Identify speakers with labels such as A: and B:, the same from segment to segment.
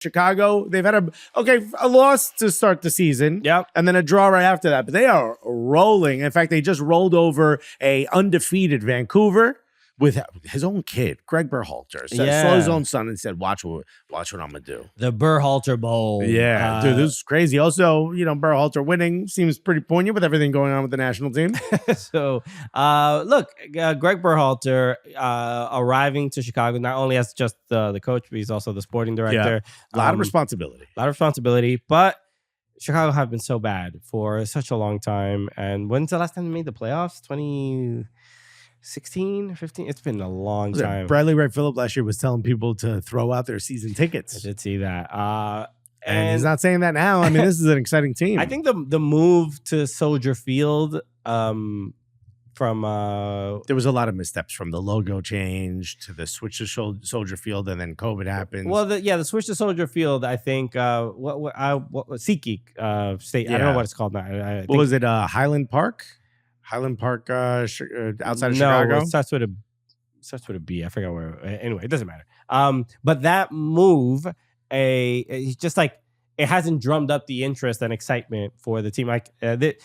A: Chicago, they've had a loss to start the season.
B: Yep.
A: And then a draw right after that. But they are rolling. In fact, they just rolled over a undefeated Vancouver with his own kid, Gregg Berhalter. So saw his own son and said, watch what I'm going to do.
B: The Berhalter Bowl.
A: Yeah, dude, this is crazy. Also, Berhalter winning seems pretty poignant with everything going on with the national team.
B: So, look, Gregg Berhalter arriving to Chicago, not only as just the coach, but he's also the sporting director.
A: Yeah. A lot of responsibility. But
B: Chicago have been so bad for such a long time. And when's the last time they made the playoffs? 2016, 15? It's been a long time.
A: Bradley Wright Phillip last year was telling people to throw out their season tickets.
B: I did see that.
A: And he's not saying that now. I mean, this is an exciting team.
B: I think the move to Soldier Field from
A: there was a lot of missteps, from the logo change to the switch to Soldier Field, and then COVID happened.
B: Well, the switch to Soldier Field, I think SeatGeek State. I don't know what it's called now.
A: What was it? Highland Park outside of Chicago.
B: No, it starts with a B. I forgot where. Anyway, it doesn't matter. But that move, it's just like, it hasn't drummed up the interest and excitement for the team. Like the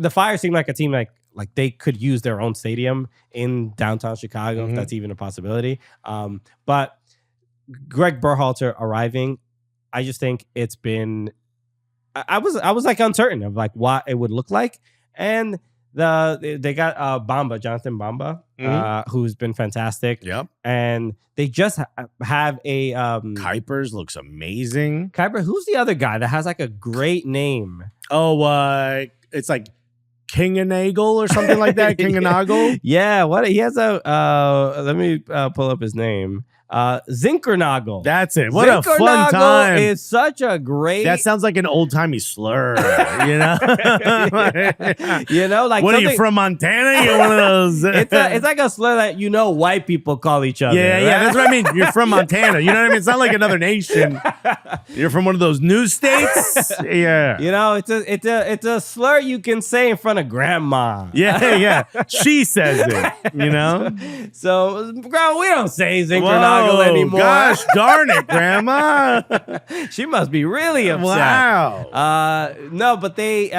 B: Fire seemed like a team like they could use their own stadium in downtown Chicago, if that's even a possibility. But Gregg Berhalter arriving, I just think it's been. I was like uncertain of like what it would look like, and they got Jonathan Bamba, who's been fantastic.
A: Yep.
B: And they just have a
A: Kuipers looks amazing.
B: Kuiper, who's the other guy that has like a great name?
A: Oh, it's like King and Nagel or something like that. King and Nagel.
B: Yeah, what he has a let me pull up his name. Zinkernagel.
A: That's it. What a fun time.
B: Is such a great.
A: That sounds like an old timey slur, like what are you from, Montana? You're one of those.
B: It's like a slur that white people call each other.
A: Yeah,
B: right?
A: yeah, that's what I mean. You're from Montana. You know what I mean? It's not like another nation. You're from one of those news states. Yeah.
B: It's a slur you can say in front of grandma.
A: Yeah. She says it.
B: So, grandma, we don't say Zinkernagel anymore.
A: Gosh darn it, Grandma.
B: She must be really upset.
A: Wow.
B: No, but they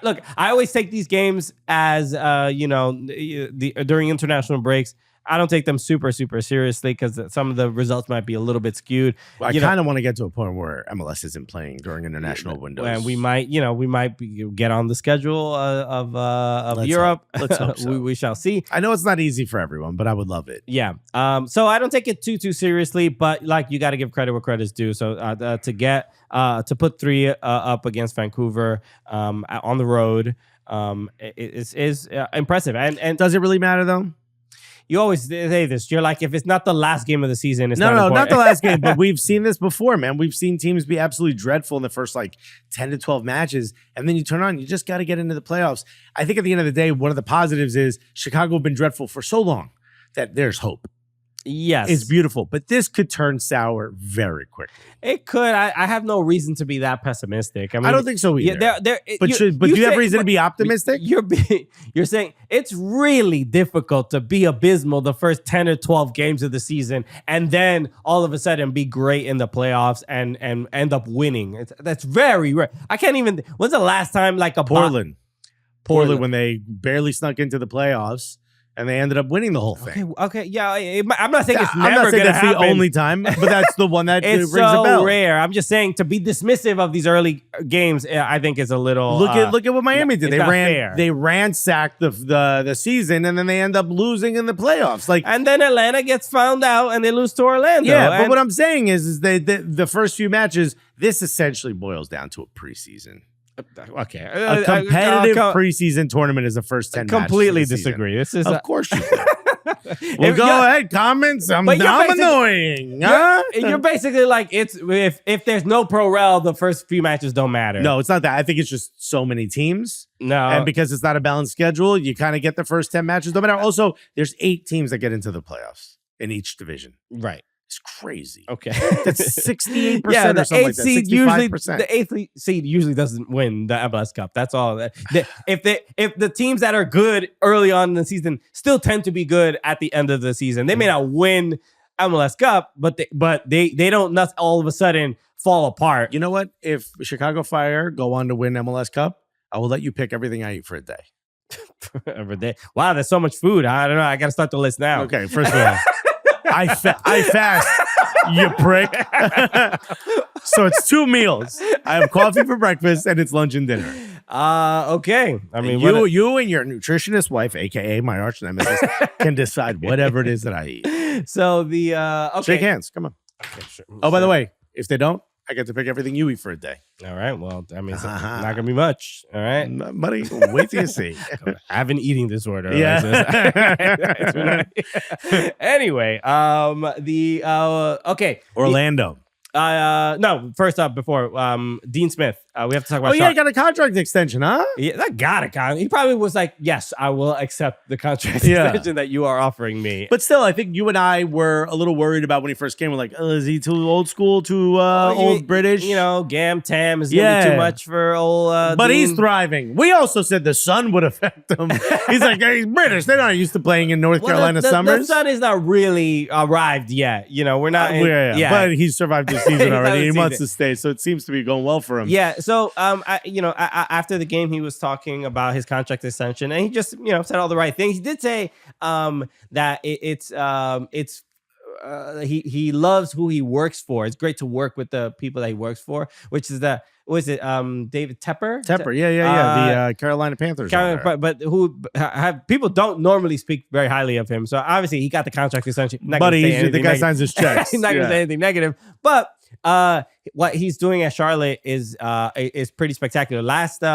B: look, I always take these games as during international breaks. I don't take them super, super seriously because some of the results might be a little bit skewed.
A: Well, I kind of want to get to a point where MLS isn't playing during international windows.
B: And we might get on the schedule of Europe.
A: Let's hope so.
B: we shall see.
A: I know it's not easy for everyone, but I would love it.
B: Yeah. So I don't take it too seriously, but like you got to give credit where credit's due. So to put 3 up against Vancouver on the road is impressive. And
A: does it really matter though?
B: You always say this. You're like, if it's not the last game of the season, it's
A: not the last game. But we've seen this before, man. We've seen teams be absolutely dreadful in the first 10 to 12 matches, and then you turn on. You just got to get into the playoffs. I think at the end of the day, one of the positives is Chicago have been dreadful for so long that there's hope.
B: Yes.
A: It's beautiful, but this could turn sour very quickly.
B: It could. I have no reason to be that pessimistic. I mean,
A: I don't think so either. But do you have reason to be optimistic?
B: You're saying it's really difficult to be abysmal the first 10 or 12 games of the season and then all of a sudden be great in the playoffs and end up winning. That's very rare. I can't even. When's the last time
A: Portland when they barely snuck into the playoffs? And they ended up winning the whole thing.
B: Okay, yeah. I'm not saying it's
A: never
B: going to happen.
A: That's the only time, but that's the one that
B: it's
A: rings a bell.
B: So rare. I'm just saying to be dismissive of these early games, I think is a little.
A: Look at what Miami did. They ransacked the season, and then they end up losing in the playoffs.
B: And then Atlanta gets found out, and they lose to Orlando.
A: Yeah, but what I'm saying is the first few matches, this essentially boils down to a preseason.
B: Okay,
A: a competitive preseason tournament is the first 10 matches.
B: Completely disagree. This is
A: of course you do. Well, go ahead, comments. I'm annoying.
B: You're basically like, it's if there's no pro rel, the first few matches don't matter.
A: No, it's not that. I think it's just so many teams.
B: No,
A: and because it's not a balanced schedule, you kind of get the first 10 matches. No matter. Also, there's 8 teams that get into the playoffs in each division.
B: Right.
A: It's crazy.
B: Okay.
A: That's 68% or something like that. 65%.
B: The 8th seed usually doesn't win the MLS Cup. That's all. If the teams that are good early on in the season still tend to be good at the end of the season, they may not win MLS Cup, but they don't all of a sudden fall apart.
A: You know what? If Chicago Fire go on to win MLS Cup, I will let you pick everything I eat for a day.
B: Every day. Wow, there's so much food. I don't know. I got to start the list now.
A: Okay, first of all, I fast, you prick. So it's 2 meals. I have coffee for breakfast and it's lunch and dinner.
B: Okay. I mean,
A: you and your nutritionist wife, aka my arch nemesis, can decide whatever it is that I eat.
B: So the okay.
A: Shake hands. Come on.
B: Okay, sure.
A: Oh, by the way, if they don't, I get to pick everything you eat for a day.
B: All right. Well, I mean, it's not gonna be much. All right,
A: buddy. Wait till you see.
B: I have an eating disorder.
A: Yeah.
B: Anyway, okay,
A: Orlando.
B: No, first up, before Dean Smith, we have to talk about.
A: Oh yeah, he got a contract extension, huh?
B: Yeah, that got a contract. He probably was like, "Yes, I will accept the contract extension that you are offering me."
A: But still, I think you and I were a little worried about when he first came. We're like, "Oh, is he too old school, too old British?"
B: You know, Gam Tam is gonna be too much for old.
A: But
B: Dean.
A: he's thriving. We also said the sun would affect him. He's like, he's British. They're not used to playing in North Carolina summers.
B: The sun is not really arrived yet. You know, we're not.
A: But he's survived the season already. He wants to stay, so it seems to be going well for him.
B: Yeah. So, after the game, he was talking about his contract extension, and he just, said all the right things. He did say that he loves who he works for. It's great to work with the people that he works for, which is David Tepper?
A: Tepper, yeah. The Carolina Panthers.
B: But who have people don't normally speak very highly of him. So obviously he got the contract extension.
A: But the guy signs his checks.
B: He's not going to say anything negative. But what he's doing at Charlotte is pretty spectacular.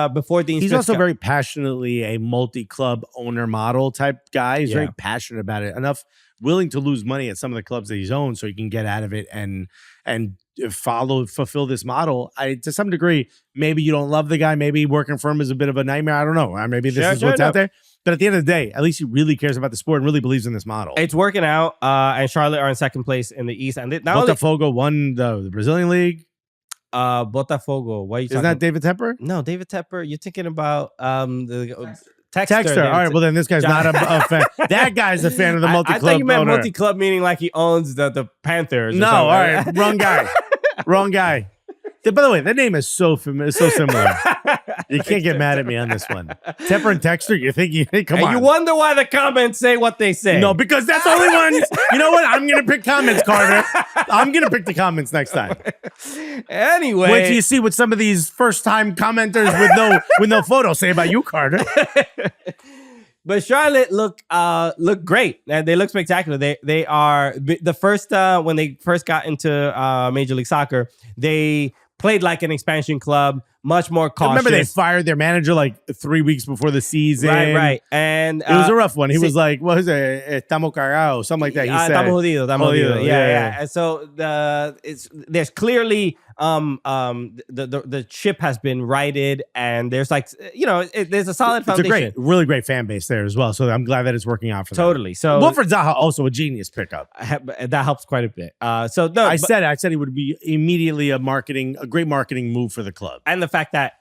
B: Before Dean,
A: he's also very passionately a multi-club owner model type guy. He's very passionate about it. Enough willing to lose money at some of the clubs that he's owned so he can get out of it and fulfill this model. To some degree, maybe you don't love the guy. Maybe working for him is a bit of a nightmare. I don't know. Maybe this is what's out there. But at the end of the day, at least he really cares about the sport and really believes in this model.
B: It's working out. And Charlotte are in second place in the East. And
A: Botafogo won the Brazilian League.
B: Botafogo. Why are you talking?
A: Isn't that David Tepper?
B: No, David Tepper. You're thinking about the
A: Texter. All right. Well, then this guy's not a fan. That guy's a fan of the multi-club.
B: I thought you meant
A: owner.
B: multi-club, meaning like he owns the Panthers.
A: No, all right. Wrong guy. Wrong guy. By the way, that name is so familiar, so similar. You can't get mad at me on this one. Tepper and Texter, you think, come on.
B: You wonder why the comments say what they say.
A: No, because that's only ones. You know what? I'm going to pick comments, Carter. I'm going to pick the comments next time.
B: Anyway.
A: Wait till you see what some of these first-time commenters with no photo say about you, Carter.
B: But Charlotte look great. They look spectacular. They are the first when they first got into Major League Soccer, they played like an expansion club, much more cautious.
A: Remember they fired their manager like 3 weeks before the season.
B: Right. And
A: it was a rough one. He was like, what was it? Estamos cagados, something like that. He said,
B: Estamos jodidos. Yeah. And so there's clearly the ship has been righted, and there's there's a solid foundation.
A: It's a really great fan base there as well. So I'm glad that it's working out for them.
B: Totally. So
A: Wilfried Zaha also a genius pickup.
B: That helps quite a bit. I said
A: he would be immediately a great marketing move for the club.
B: And the fact that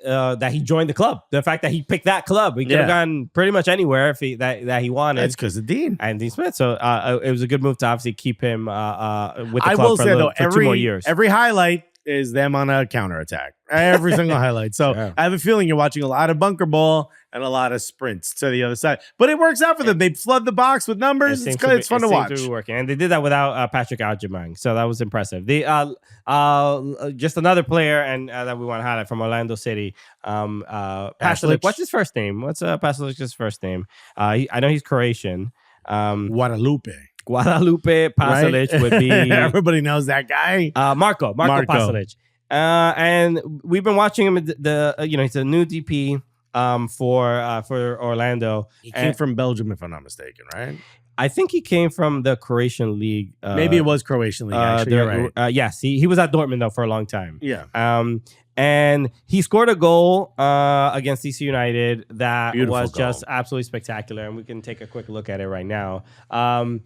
B: he joined the club, the fact that he picked that club, he could have gone pretty much anywhere if that he wanted.
A: It's because of Dean
B: and Dean Smith. So it was a good move to obviously keep him with the club for 2 more years.
A: Every highlight is them on a counterattack. Every single highlight. So I have a feeling you're watching a lot of bunker ball and a lot of sprints to the other side. But it works out for them. They flood the box with numbers. It's fun to watch.
B: To be working. And they did that without Patrick Aljamain. So that was impressive. Just another player and that we want to highlight from Orlando City. Pasalic. What's his first name? What's Pasalic's first name? I know he's Croatian.
A: Guadalupe
B: Pasalic would be.
A: Everybody knows that guy.
B: Marco Pasalic. And we've been watching him. He's a new DP for Orlando.
A: He came from Belgium, if I'm not mistaken, right?
B: I think he came from the Croatian league.
A: Maybe it was Croatian league. Actually, you're right.
B: Yes, he was at Dortmund though for a long time.
A: Yeah.
B: And he scored a goal against DC United that was just absolutely spectacular, and we can take a quick look at it right now. And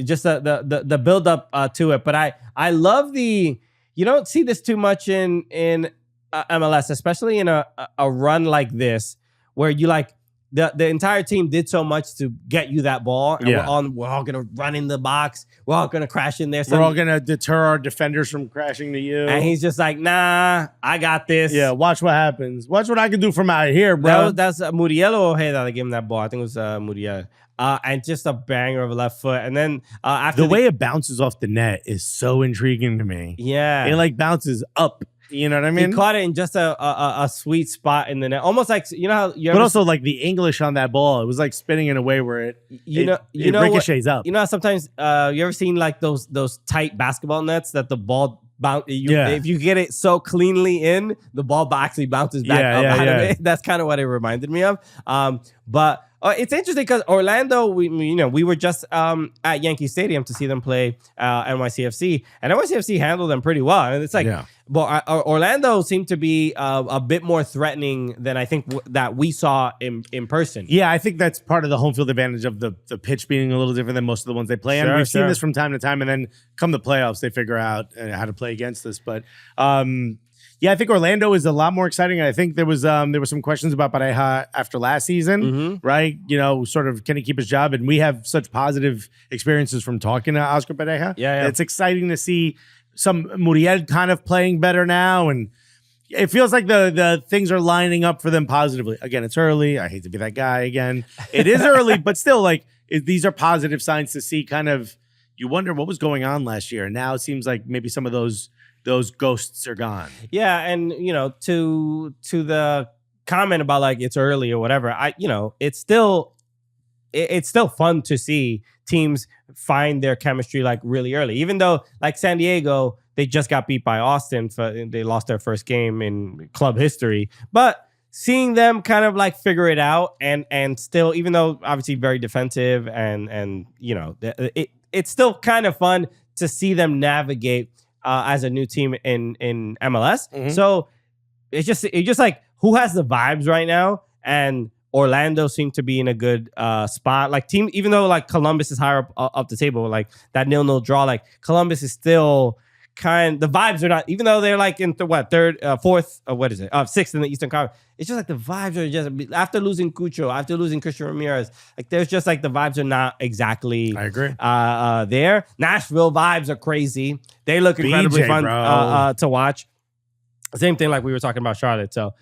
B: just the build up to it, but I love the. You don't see this too much in MLS, especially in a run like this, where you the entire team did so much to get you that ball, and we're all gonna run in the box. We're all gonna crash in there.
A: We're all gonna deter our defenders from crashing to you.
B: And he's just like, nah, I got this.
A: Yeah, watch what happens. Watch what I can do from out here, bro.
B: That's Muriel or Ojeda that gave him that ball. I think it was Muriel. And just a banger of a left foot. And then after
A: the way it bounces off the net is so intriguing to me.
B: Yeah.
A: It like bounces up. You know what I mean?
B: He caught it in just a sweet spot in the net. Almost like, you know how you
A: But also like the English on that ball, it was like spinning in a way where it ricochets up.
B: You know how sometimes you ever seen like those tight basketball nets that the ball if you get it so cleanly in, the ball actually bounces back up out of it. That's kind of what it reminded me of. But it's interesting because Orlando, we were just at Yankee Stadium to see them play NYCFC, and NYCFC handled them pretty well. And it's like, but Orlando seemed to be a bit more threatening than I think that we saw in person.
A: Yeah, I think that's part of the home field advantage of the pitch being a little different than most of the ones they play. And we've seen this from time to time, and then come the playoffs, they figure out how to play against this. But yeah, I think Orlando is a lot more exciting. I think there were some questions about Pareja after last season, right? You know, sort of can he keep his job? And we have such positive experiences from talking to Oscar Pareja.
B: Yeah.
A: It's exciting to see some Muriel kind of playing better now, and it feels like the things are lining up for them positively. Again, it's early. I hate to be that guy again. It is early, but still, like these are positive signs to see. Kind of, you wonder what was going on last year, and now it seems like maybe some of those ghosts are gone.
B: Yeah, and to the comment about like it's early or whatever, it's still fun to see teams find their chemistry like really early. Even though like San Diego, they just got beat by Austin, they lost their first game in club history, but seeing them kind of like figure it out and still, even though obviously very defensive and it's still kind of fun to see them navigate as a new team in MLS. So it's just like who has the vibes right now, and Orlando seemed to be in a good spot. Like team, even though like Columbus is higher up the table, like that 0-0 draw, like Columbus is still the vibes are not, even though they're like in fourth, sixth in the Eastern Conference. It's just like the vibes are just, after losing Cucho, after losing Christian Ramirez, like there's just like the vibes are not exactly
A: I agree.
B: There. Nashville vibes are crazy. They look incredibly fun to watch. Same thing like we were talking about Charlotte. So